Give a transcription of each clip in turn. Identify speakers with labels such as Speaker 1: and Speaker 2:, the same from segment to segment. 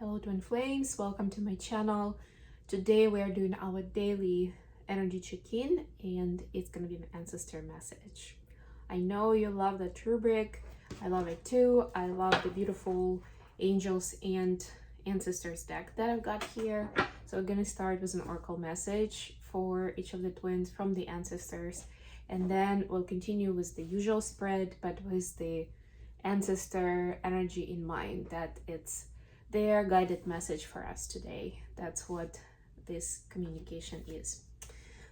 Speaker 1: Hello twin flames, welcome to my channel. Today we are doing our daily energy check-in and it's gonna be an ancestor message. I know you love that rubric, I love it too. I love the beautiful angels and ancestors deck that I've got here. So we're gonna start with an oracle message for each of the twins from the ancestors, and then we'll continue with the usual spread but with the ancestor energy in mind, that it's their guided message for us today. That's what this communication is.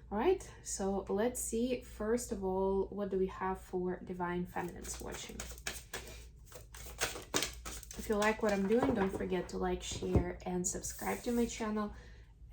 Speaker 1: All right, so let's see. First of all, what do we have for divine feminines watching? If you like what I'm doing, don't forget to like, share, and subscribe to my channel.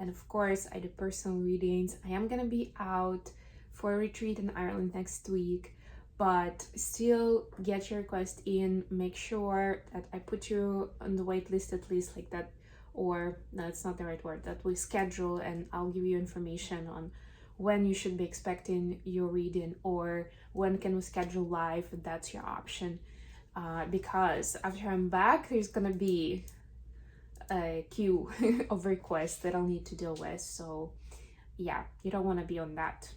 Speaker 1: And of course, I do personal readings. I am gonna be out for a retreat in Ireland next week, but still get your request in. Make sure that I put you on the wait list at least, like that, or no, it's not the right word, that we schedule, and I'll give you information on when you should be expecting your reading, or when can we schedule live, if that's your option. Because after I'm back, there's gonna be a queue of requests that I'll need to deal with. So yeah, you don't want to be on that.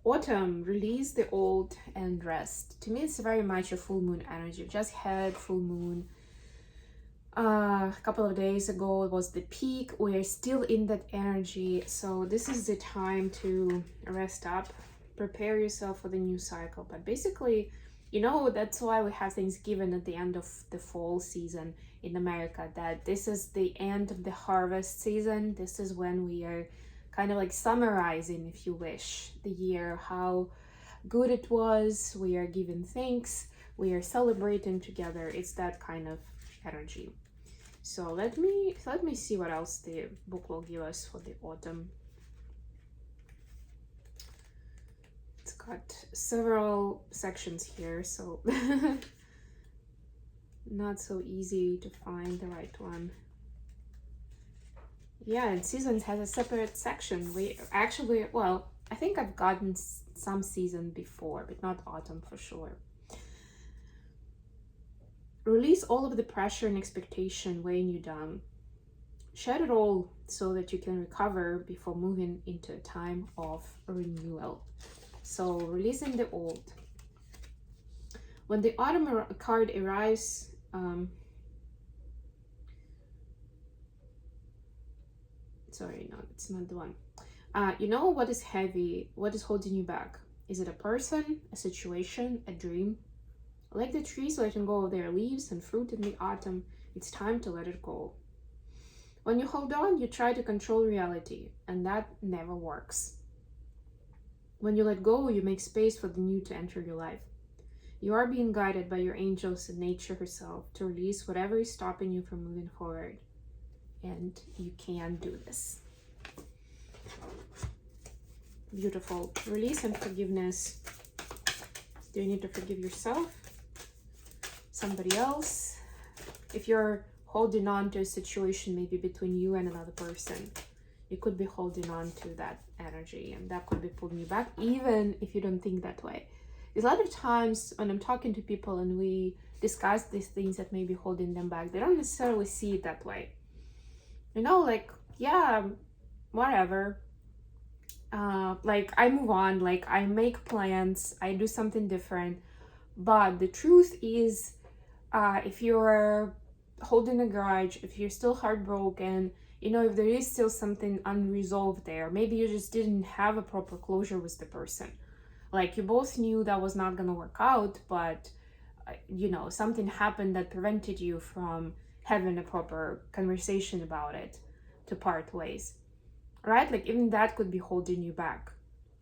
Speaker 1: Autumn, release the old and rest. To me, it's very much a full moon energy. We just had full moon a couple of days ago. It was the peak. We're still in that energy. So this is the time to rest up, prepare yourself for the new cycle. But basically, you know, that's why we have Thanksgiving at the end of the fall season in America, that this is the end of the harvest season. This is when we are kind of like summarizing, if you wish, the year, how good it was. We are giving thanks, we are celebrating together. It's that kind of energy. So let me see what else the book will give us for the autumn. It's got several sections here, so not so easy to find the right one. Yeah, and seasons has a separate section. We actually, well, I think I've gotten some season before, but not autumn for sure. Release all of the pressure and expectation weighing you down. Shed it all so that you can recover before moving into a time of renewal. So releasing the old. When the autumn card arrives, sorry, no, it's not the one. You know what is heavy, what is holding you back? Is it a person, a situation, a dream? Like the trees letting go of their leaves and fruit in the autumn, it's time to let it go. When you hold on, you try to control reality, and that never works. When you let go, you make space for the new to enter your life. You are being guided by your angels and nature herself to release whatever is stopping you from moving forward. And you can do this. Beautiful. Release and forgiveness. Do you need to forgive yourself? Somebody else? If you're holding on to a situation maybe between you and another person, you could be holding on to that energy, and that could be pulling you back, even if you don't think that way. There's a lot of times when I'm talking to people and we discuss these things that may be holding them back, they don't necessarily see it that way. You know, like, yeah, whatever. Like, I move on, like, I make plans, I do something different. But the truth is, if you're holding a grudge, if you're still heartbroken, you know, if there is still something unresolved there, maybe you just didn't have a proper closure with the person. Like, you both knew that was not gonna work out, but, you know, something happened that prevented you from having a proper conversation about it to part ways, right? Like, even that could be holding you back,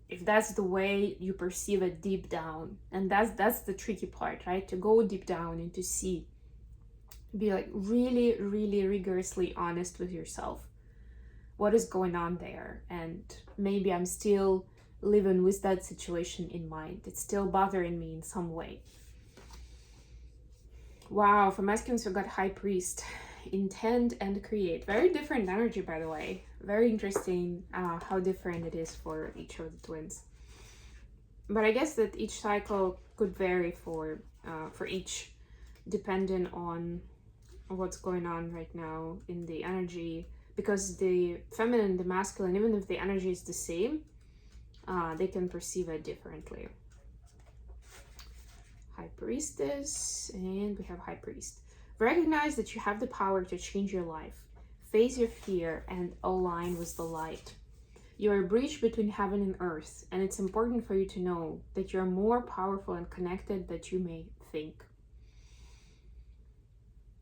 Speaker 1: if that's the way you perceive it deep down. And that's the tricky part, right? To go deep down and to see, be like really, really rigorously honest with yourself. What is going on there? And maybe I'm still living with that situation in mind. It's still bothering me in some way. Wow, for masculines we got High Priest, intend and create. Very different energy, by the way. Very interesting how different it is for each of the twins. But I guess that each cycle could vary for each, depending on what's going on right now in the energy, because the feminine and the masculine, even if the energy is the same, they can perceive it differently. High Priestess, and we have High Priest. Recognize that you have the power to change your life. Face your fear and align with the light. You are a bridge between heaven and earth, and it's important for you to know that you're more powerful and connected than you may think.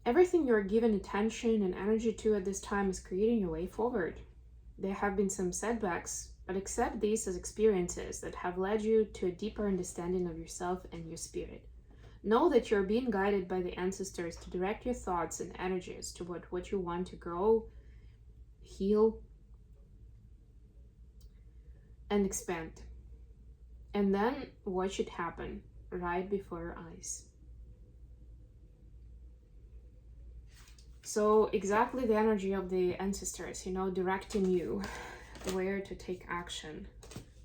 Speaker 1: Everything you're given attention and energy to at this time is creating your way forward. There have been some setbacks, but accept these as experiences that have led you to a deeper understanding of yourself and your spirit. Know that you're being guided by the ancestors to direct your thoughts and energies toward what you want to grow, heal, and expand. And then watch it happen right before your eyes. So exactly the energy of the ancestors, directing you where to take action,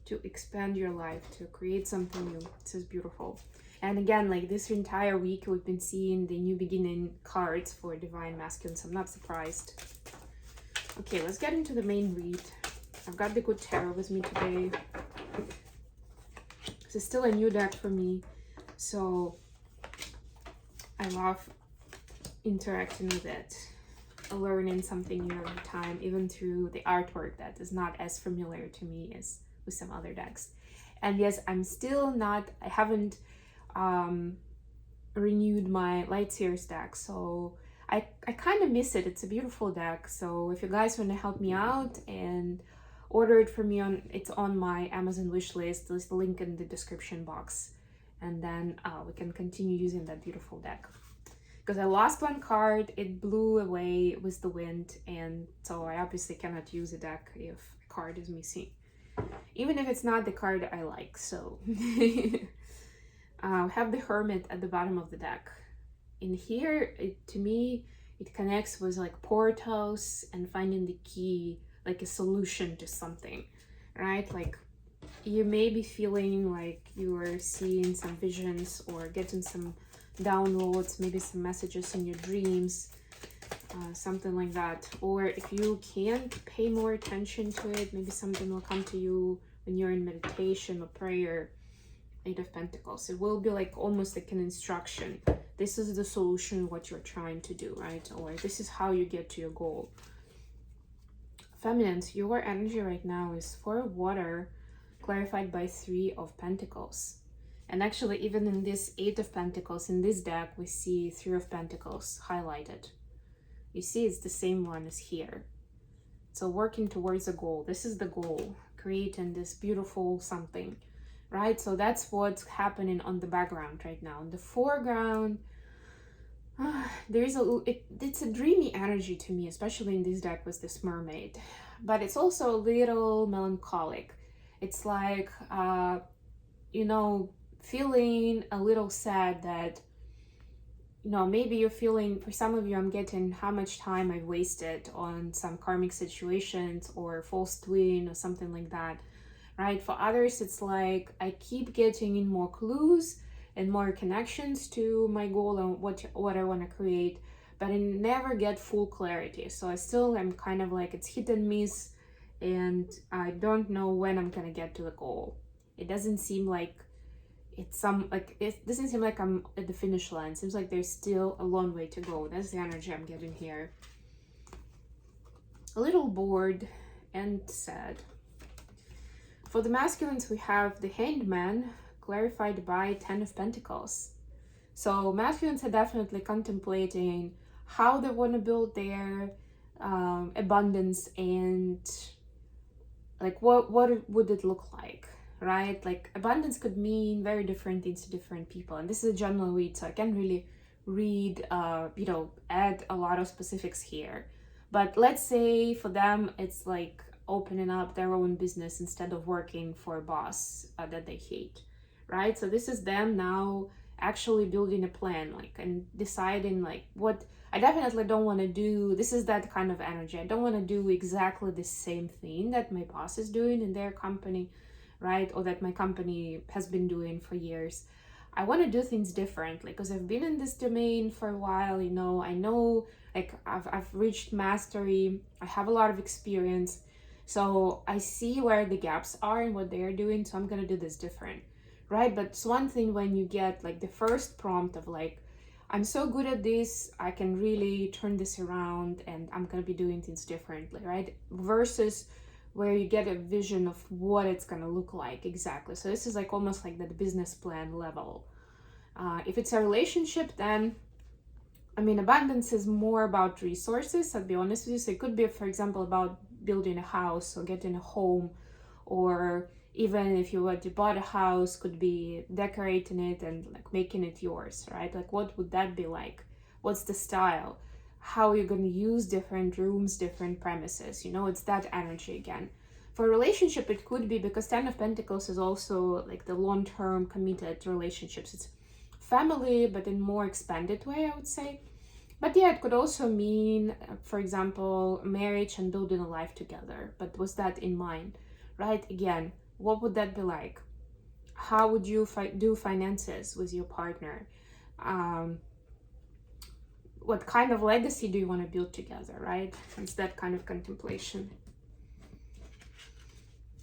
Speaker 1: to expand your life, to create something new. This is beautiful. And again, like this entire week, we've been seeing the new beginning cards for Divine Masculine, so I'm not surprised. Okay, let's get into the main read. I've got the Good Tarot with me today. This is still a new deck for me, so I love interacting with it, learning something new every time, even through the artwork that is not as familiar to me as with some other decks. And yes, I haven't renewed my Light Series deck, so I kind of miss it. It's a beautiful deck, so if you guys want to help me out and order it for me, it's on my Amazon wish list. There's the link in the description box, and then we can continue using that beautiful deck. Because I lost one card, it blew away with the wind, and so I obviously cannot use a deck if a card is missing, even if it's not the card I like. So have the Hermit at the bottom of the deck. In here, to me, it connects with like portals and finding the key, like a solution to something, right? Like you may be feeling like you are seeing some visions or getting some downloads, maybe some messages in your dreams, something like that. Or if you can't pay more attention to it, maybe something will come to you when you're in meditation or prayer. Eight of Pentacles. It will be like almost like an instruction. This is the solution, what you're trying to do, right? Or this is how you get to your goal. Feminines, your energy right now is 4 of Water, clarified by 3 of Pentacles. And actually, even in this 8 of Pentacles, in this deck, we see 3 of Pentacles highlighted. You see, it's the same one as here. So working towards a goal. This is the goal, creating this beautiful something, right? So that's what's happening on the background right now. In the foreground, it's a dreamy energy to me, especially in this deck with this mermaid. But it's also a little melancholic. It's like, feeling a little sad that, maybe you're feeling, for some of you, I'm getting how much time I've wasted on some karmic situations or false twin or something like that, right? For others, it's like I keep getting in more clues and more connections to my goal and what I want to create, but I never get full clarity. So I still am kind of like, it's hit and miss, and I don't know when I'm gonna get to the goal. It doesn't seem like it doesn't seem like I'm at the finish line. It seems like there's still a long way to go. That's the energy I'm getting here. A little bored and sad. For the masculines, we have the Hanged Man, clarified by 10 of Pentacles. So masculines are definitely contemplating how they want to build their abundance, and like what would it look like, right? Like abundance could mean very different things to different people, and this is a general read, so I can't really read add a lot of specifics here. But let's say for them it's like opening up their own business instead of working for a boss that they hate, right? So this is them now actually building a plan, like, and deciding like what I definitely don't want to do. This is that kind of energy. I don't want to do exactly the same thing that my boss is doing in their company, right? Or that my company has been doing for years. I want to do things differently because I've been in this domain for a while, you know, I know, like, I've reached mastery, I have a lot of experience, so I see where the gaps are and what they're doing, so I'm gonna do this different, right? But it's one thing when you get like the first prompt of like, I'm so good at this, I can really turn this around and I'm gonna be doing things differently, right? Versus where you get a vision of what it's gonna look like exactly. So this is like almost like that business plan level. If it's a relationship, then I mean, abundance is more about resources, I'll be honest with you. So it could be, for example, about building a house or getting a home, or even if you already bought a house, could be decorating it and like making it yours, right? Like, what would that be like? What's the style? How are you going to use different rooms, different premises? You know, it's that energy again. For a relationship, it could be, because Ten of Pentacles is also like the long-term committed relationships. It's family, but in more expanded way, I would say. But yeah, it could also mean, for example, marriage and building a life together. But was that in mind, right? Again, what would that be like? How would you do finances with your partner? What kind of legacy do you want to build together, right? It's that kind of contemplation.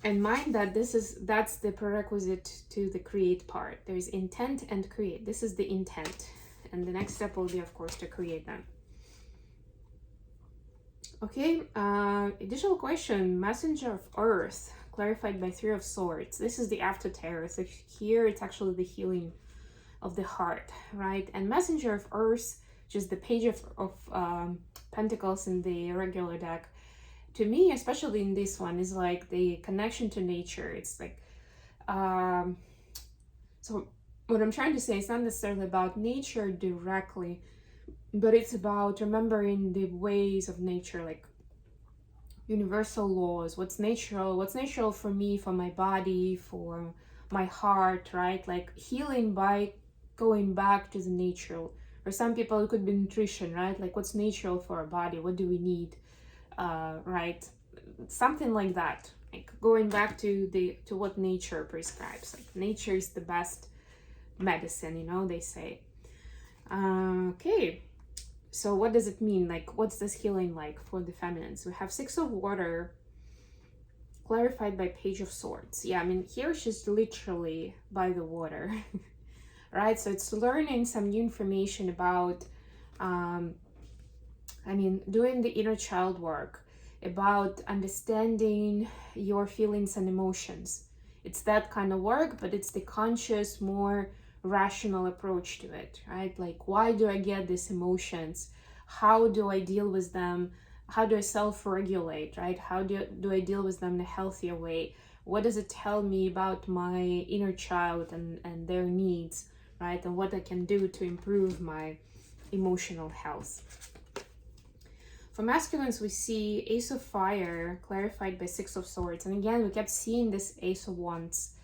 Speaker 1: And mind that that's the prerequisite to the create part. There's intent and create. This is the intent. And the next step will be, of course, to create them. Okay, additional question. Messenger of Earth, clarified by Three of Swords. This is the after tarot. So here it's actually the healing of the heart, right? And Messenger of Earth, just the Page of Pentacles in the regular deck, to me, especially in this one, is like the connection to nature. It's like, so what I'm trying to say is not necessarily about nature directly, but it's about remembering the ways of nature, like universal laws, what's natural for me, for my body, for my heart, right? Like healing by going back to the natural. For some people, it could be nutrition, right? Like what's natural for our body, what do we need, right? Something like that, like going back to what nature prescribes. Like nature is the best medicine, you know, they say. Okay, so what does it mean? Like, what's this healing like for the feminines? We have Six of Water, clarified by Page of Swords. Yeah, I mean, here she's literally by the water, right? So it's learning some new information about, I mean, doing the inner child work, about understanding your feelings and emotions. It's that kind of work, but it's the conscious, more rational approach to it, right? Like, why do I get these emotions? How do I deal with them? How do I self-regulate, right? How do I deal with them in a healthier way? What does it tell me about my inner child and their needs, right? And what I can do to improve my emotional health. For masculines, we see Ace of Fire, clarified by Six of Swords. And again, we kept seeing this Ace of Wands.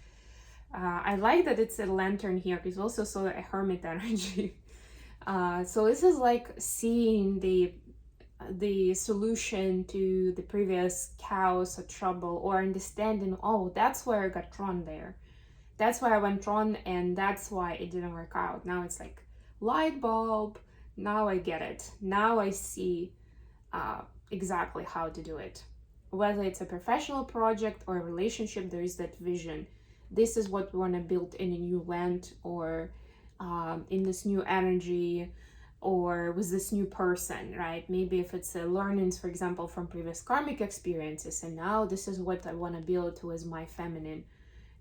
Speaker 1: I like that it's a lantern here, because we also saw a hermit energy. So this is like seeing the solution to the previous chaos or trouble, or understanding, oh, that's where I got drawn there. That's why I went drawn, and that's why it didn't work out. Now it's like light bulb. Now I get it. Now I see exactly how to do it. Whether it's a professional project or a relationship, there is that vision. This is what we want to build in a new land, or in this new energy, or with this new person, right? Maybe if it's learnings, for example, from previous karmic experiences, and now this is what I want to build with my feminine.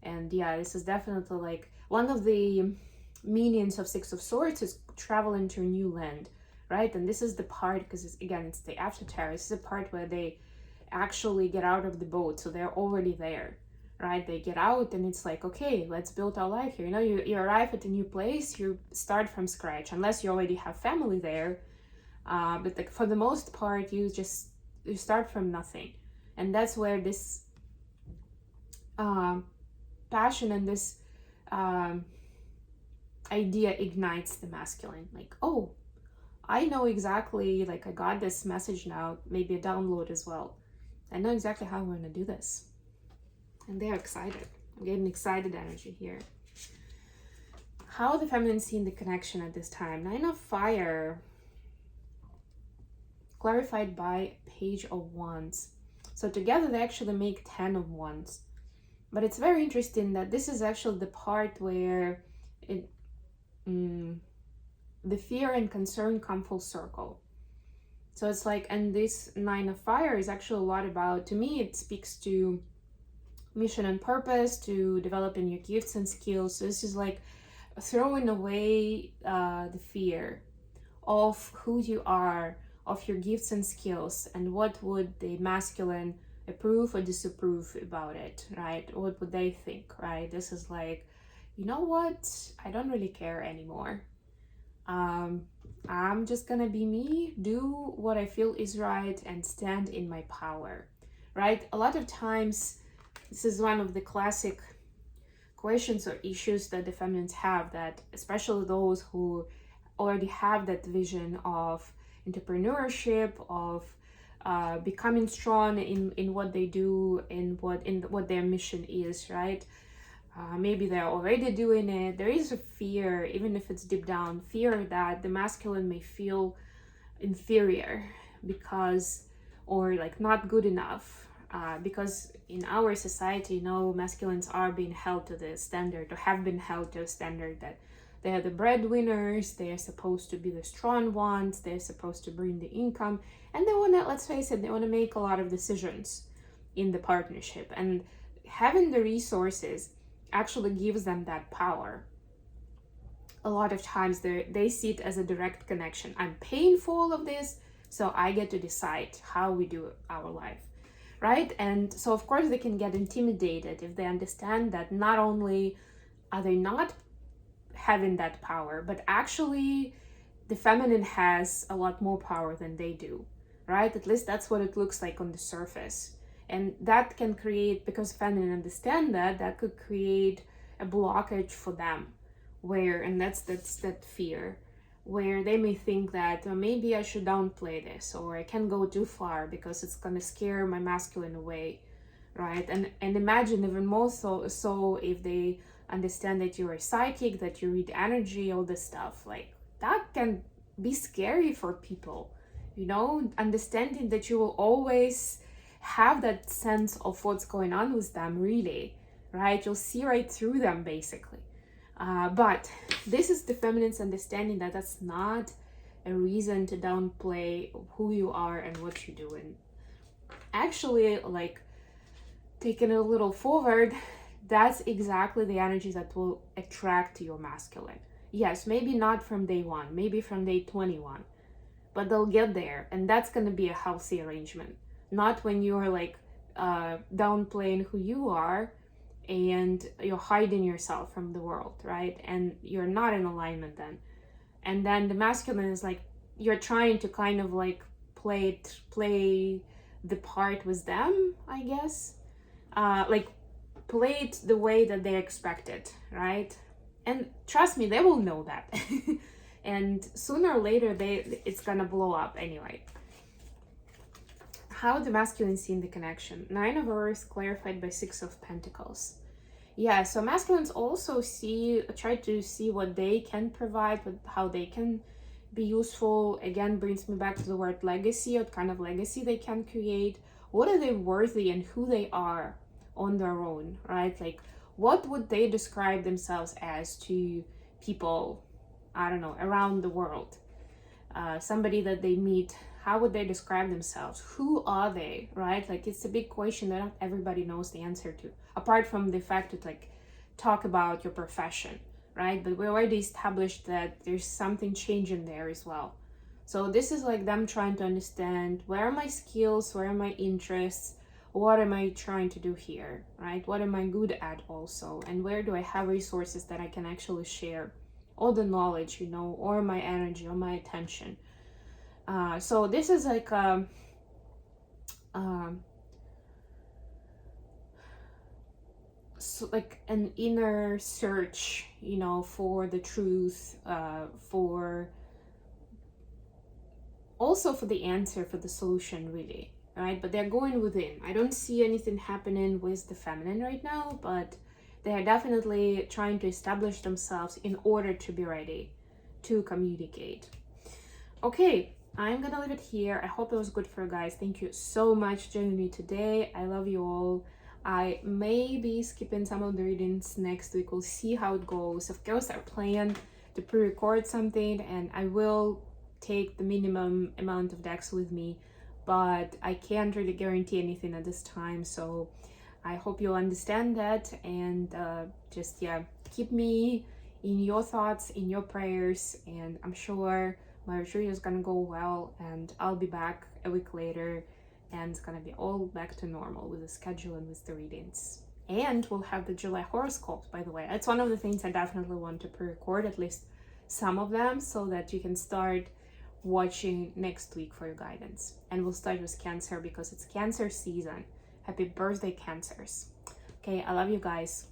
Speaker 1: And yeah, this is definitely like one of the meanings of Six of Swords is travel into a new land, right? And this is the part, because again, it's the after tarot. This is the part where they actually get out of the boat, so they're already there, right? They get out and it's like, okay, let's build our life here. You know, you arrive at a new place, you start from scratch, unless you already have family there. But like for the most part, you start from nothing. And that's where this passion and this idea ignites the masculine. Like, oh, I know exactly, like I got this message now, maybe a download as well. I know exactly how I'm going to do this. And they're excited. I'm getting excited energy here. How the feminine seeing the connection at this time? 9 of Fire, clarified by Page of Wands. So together they actually make 10 of Wands. But it's very interesting that this is actually the part where the fear and concern come full circle. So it's like, and this 9 of Fire is actually a lot about, to me, it speaks to mission and purpose, to developing your gifts and skills. So this is like throwing away the fear of who you are, of your gifts and skills, and what would the masculine approve or disapprove about it, right? What would they think, right? This is like, you know what? I don't really care anymore. I'm just gonna be me, do what I feel is right, and stand in my power, right? A lot of times, this is one of the classic questions or issues that the feminines have, that especially those who already have that vision of entrepreneurship, of becoming strong in what they do, in what their mission is, right? Maybe they're already doing it. There is a fear, even if it's deep down, fear that the masculine may feel inferior because, or like not good enough, because in our society, you know, masculines are being held to the standard, or have been held to a standard that they are the breadwinners, they are supposed to be the strong ones, they're supposed to bring the income, and they want to, let's face it, they want to make a lot of decisions in the partnership. And having the resources actually gives them that power. A lot of times they see it as a direct connection. I'm paying for all of this, so I get to decide how we do our life, right? And so of course they can get intimidated if they understand that not only are they not having that power, but actually the feminine has a lot more power than they do, right? At least that's what it looks like on the surface. And that can create, because feminine understand that, that could create a blockage for them, where, and that's that fear, where they may think that maybe I should downplay this, or I can't go too far because it's gonna scare my masculine away, right? And imagine even more so if they understand that you're a psychic, that you read energy, all this stuff, like that can be scary for people, you know, understanding that you will always have that sense of what's going on with them, really, right? You'll see right through them, basically. But this is the feminine's understanding that that's not a reason to downplay who you are and what you're doing. Actually, like, taking it a little forward, that's exactly the energy that will attract your masculine. Yes, maybe not from day 1, maybe from day 21, but they'll get there, and that's going to be a healthy arrangement. Not when you're like downplaying who you are and you're hiding yourself from the world, right? And you're not in alignment then. And then the masculine is like, you're trying to kind of like play the part with them, I guess. Like play it the way that they expect it, right? And trust me, they will know that. And sooner or later, it's gonna blow up anyway. How the masculine see in the connection? 9 of Earth clarified by 6 of Pentacles. Yeah, so masculines also try to see what they can provide, how they can be useful. Again, brings me back to the word legacy, what kind of legacy they can create. What are they worthy and who they are on their own, right? Like, what would they describe themselves as to people, I don't know, around the world? Somebody that they meet, how would they describe themselves? Who are they, right? Like, it's a big question that not everybody knows the answer to, apart from the fact that, like, talk about your profession, right? But we already established that there's something changing there as well. So this is like them trying to understand, where are my skills, where are my interests, what am I trying to do here, right? What am I good at also? And where do I have resources that I can actually share all the knowledge, you know, or my energy or my attention. So this is like so like an inner search, you know, for the truth, for also for the answer, for the solution, really, right? But they're going within. I don't see anything happening with the feminine right now, but They are definitely trying to establish themselves in order to be ready to communicate. Okay, I'm gonna leave it here. I hope it was good for you guys. Thank you so much for joining me today. I love you all. I may be skipping some of the readings next week. We'll see how it goes. Of course, I plan to pre-record something, and I will take the minimum amount of decks with me, but I can't really guarantee anything at this time. So I hope you'll understand that, and just keep me in your thoughts, in your prayers, and I'm sure my retreat is gonna go well, and I'll be back a week later, and it's gonna be all back to normal with the schedule and with the readings. And we'll have the July horoscopes, by the way. It's one of the things I definitely want to pre-record, at least some of them, so that you can start watching next week for your guidance. And we'll start with Cancer because it's Cancer season. Happy birthday, Cancers. Okay, I love you guys.